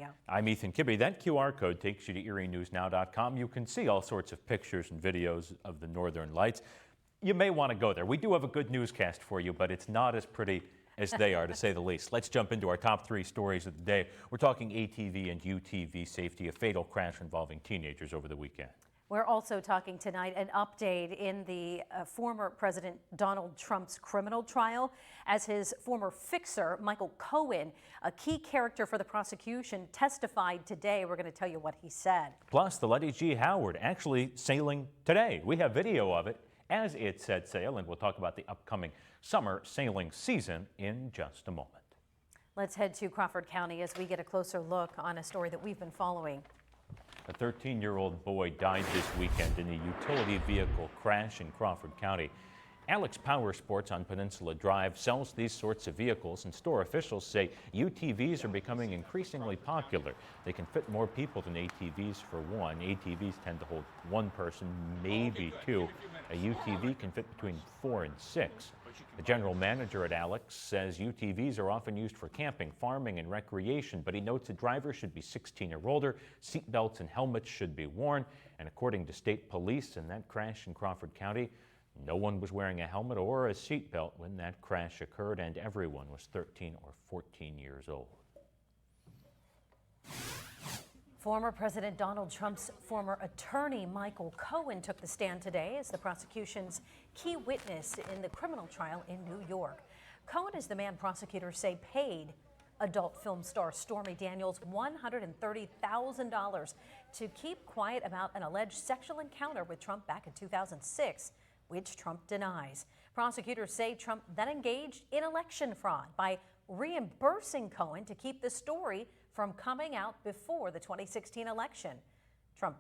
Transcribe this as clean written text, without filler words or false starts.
studio. I'm Ethan Kibbe. That QR code takes you to ErieNewsNow.com. You can see all sorts of pictures and videos of the Northern Lights. You may want to go there. We do have a good newscast for you, but it's not as pretty as they are, to say the least. Let's jump into our top 3 stories of the day. We're talking ATV and UTV safety, a fatal crash involving teenagers over the weekend. We're also talking tonight an update in the former President Donald Trump's criminal trial, as his former fixer, Michael Cohen, a key character for the prosecution, testified today. We're going to tell you what he said. Plus, the Lettie G. Howard actually sailing today. We have video of it as it set sail, and we'll talk about the upcoming summer sailing season in just a moment. Let's head to Crawford County as we get a closer look on a story that we've been following. A 13-year-old boy died this weekend in a utility vehicle crash in Crawford County. Alex Power Sports on Peninsula Drive sells these sorts of vehicles, and store officials say UTVs are becoming increasingly popular. They can fit more people than ATVs for one. ATVs tend to hold one person, maybe two. A UTV can fit between 4 and 6. The general manager at Alex says UTVs are often used for camping, farming, and recreation, but he notes that drivers should be 16 or older, seatbelts and helmets should be worn, and according to state police in that crash in Crawford County, no one was wearing a helmet or a seatbelt when that crash occurred, and everyone was 13 or 14 years old. Former President Donald Trump's former attorney, Michael Cohen, took the stand today as the prosecution's key witness in the criminal trial in New York. Cohen is the man prosecutors say paid adult film star Stormy Daniels $130,000 to keep quiet about an alleged sexual encounter with Trump back in 2006, which Trump denies. Prosecutors say Trump then engaged in election fraud by reimbursing Cohen to keep the story from coming out before the 2016 election.